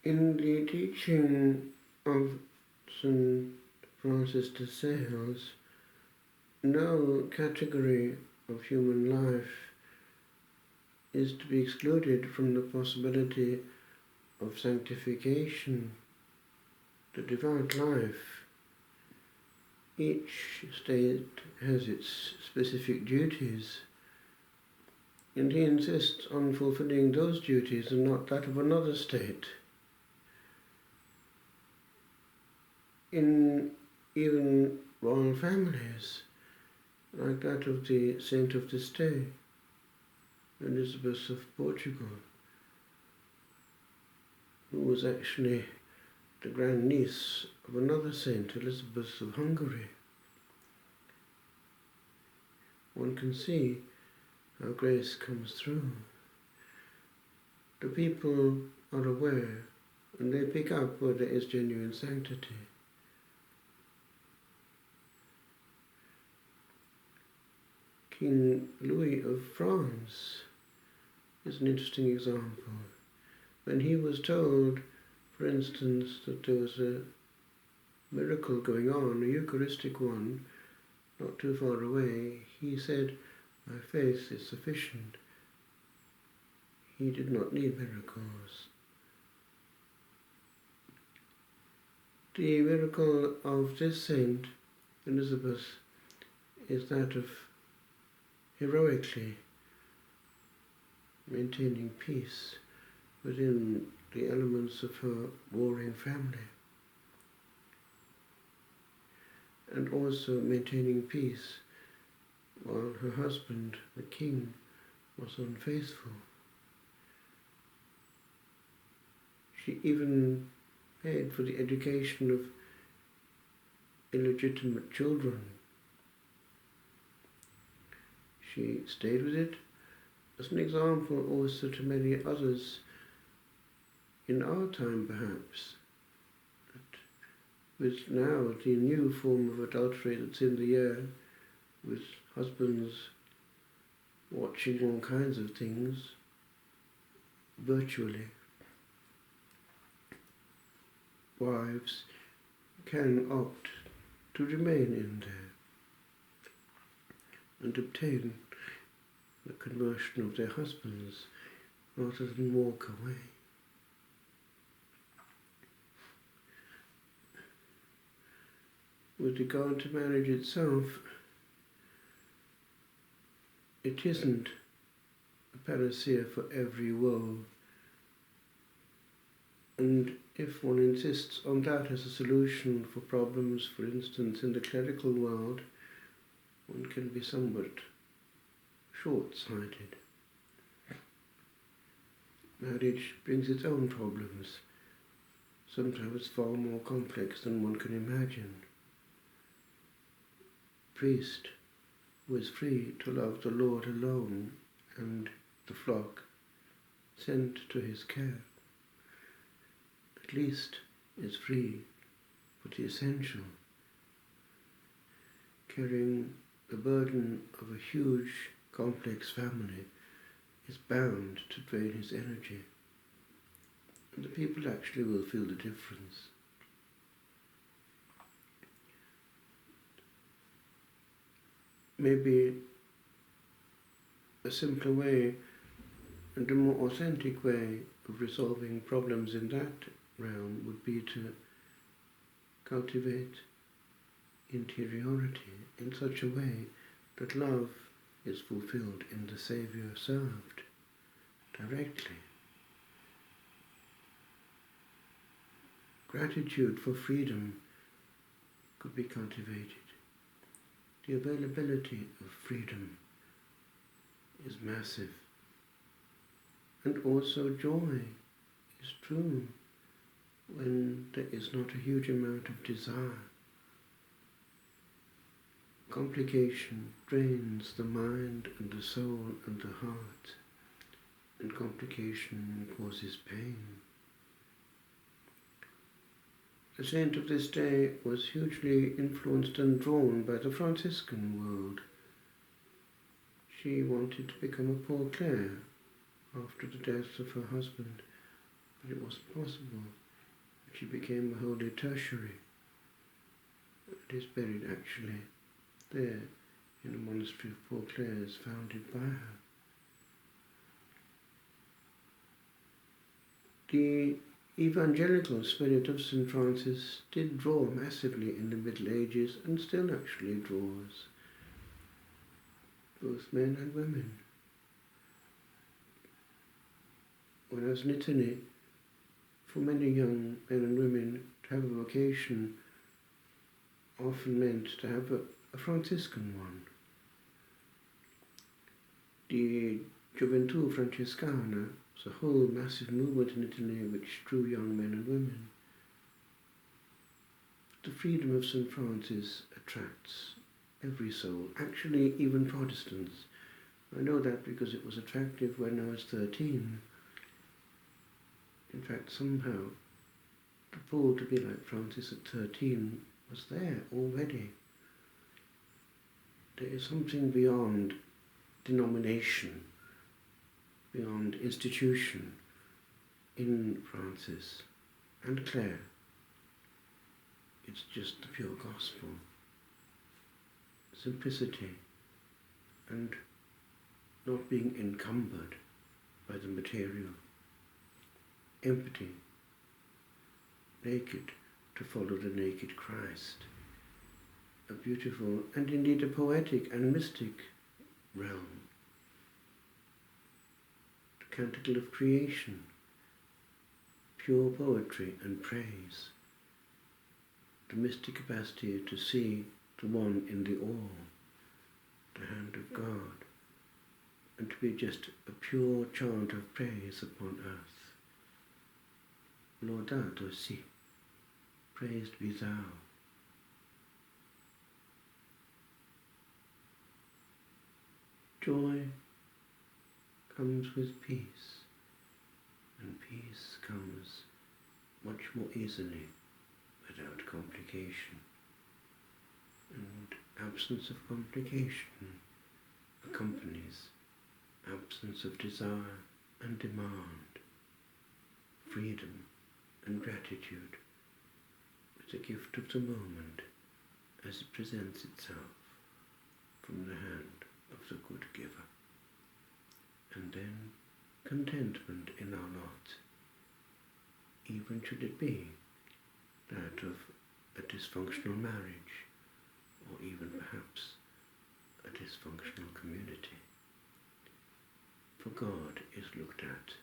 In the teaching of St. Francis de Sales, no category of human life is to be excluded from the possibility of sanctification, the devout life. Each state has its specific duties, and he insists on fulfilling those duties and not that of another state. In even royal families, like that of the saint of this day, Elizabeth of Portugal, who was actually the grandniece of another saint, Elizabeth of Hungary. One can see how grace comes through. The people are aware and they pick up where there is genuine sanctity. King Louis of France is an interesting example. When he was told, for instance, that there was a miracle going on, a Eucharistic one, not too far away, he said, "My faith is sufficient." He did not need miracles. The miracle of this saint, Elizabeth, is that of heroically maintaining peace within the elements of her warring family, and also maintaining peace while her husband, the king, was unfaithful. She even paid for the education of illegitimate children. She stayed with it as an example also to many others in our time, perhaps, that with now the new form of adultery that's in the air, with husbands watching all kinds of things virtually, wives can opt to remain in there and obtain the conversion of their husbands rather than walk away. With regard to marriage itself, it isn't a panacea for every woe, and if one insists on that as a solution for problems, for instance, in the clerical world, one can be somewhat short-sighted. Marriage brings its own problems, sometimes far more complex than one can imagine. Priest who is free to love the Lord alone and the flock sent to his care, at least is free for the essential. Carrying the burden of a huge, complex family is bound to drain his energy, and the people actually will feel the difference. Maybe a simpler way and a more authentic way of resolving problems in that realm would be to cultivate interiority in such a way that love is fulfilled in the Saviour served directly. Gratitude for freedom could be cultivated. The availability of freedom is massive. And also joy is true when there is not a huge amount of desire. Complication drains the mind and the soul and the heart, and complication causes pain. The saint of this day was hugely influenced and drawn by the Franciscan world. She wanted to become a Poor Clare after the death of her husband, it was possible that she became a holy tertiary. It is buried actually there in a monastery of Poor Clares founded by her. The evangelical spirit of St. Francis did draw massively in the Middle Ages and still actually draws both men and women. When I was in Italy, for many young men and women to have a vocation often meant to have a Franciscan one. The Gioventù Francescana was a whole massive movement in Italy which drew young men and women. The freedom of St. Francis attracts every soul, actually even Protestants. I know that because it was attractive when I was 13. In fact, somehow, the pull to be like Francis at 13 was there already. There is something beyond denomination, beyond institution in Francis and Clare. It's just the pure gospel, simplicity, and not being encumbered by the material, empty, naked to follow the naked Christ. A beautiful and indeed a poetic and mystic realm. The canticle of creation, pure poetry and praise. The mystic capacity to see the one in the all, the hand of God, and to be just a pure chant of praise upon earth. Laudato si, praised be thou. Joy comes with peace, and peace comes much more easily without complication. And absence of complication accompanies absence of desire and demand, freedom and gratitude, with the gift of the moment as it presents itself from the hand of the good giver. And then contentment in our lot, even should it be that of a dysfunctional marriage, or even perhaps a dysfunctional community. For God is looked at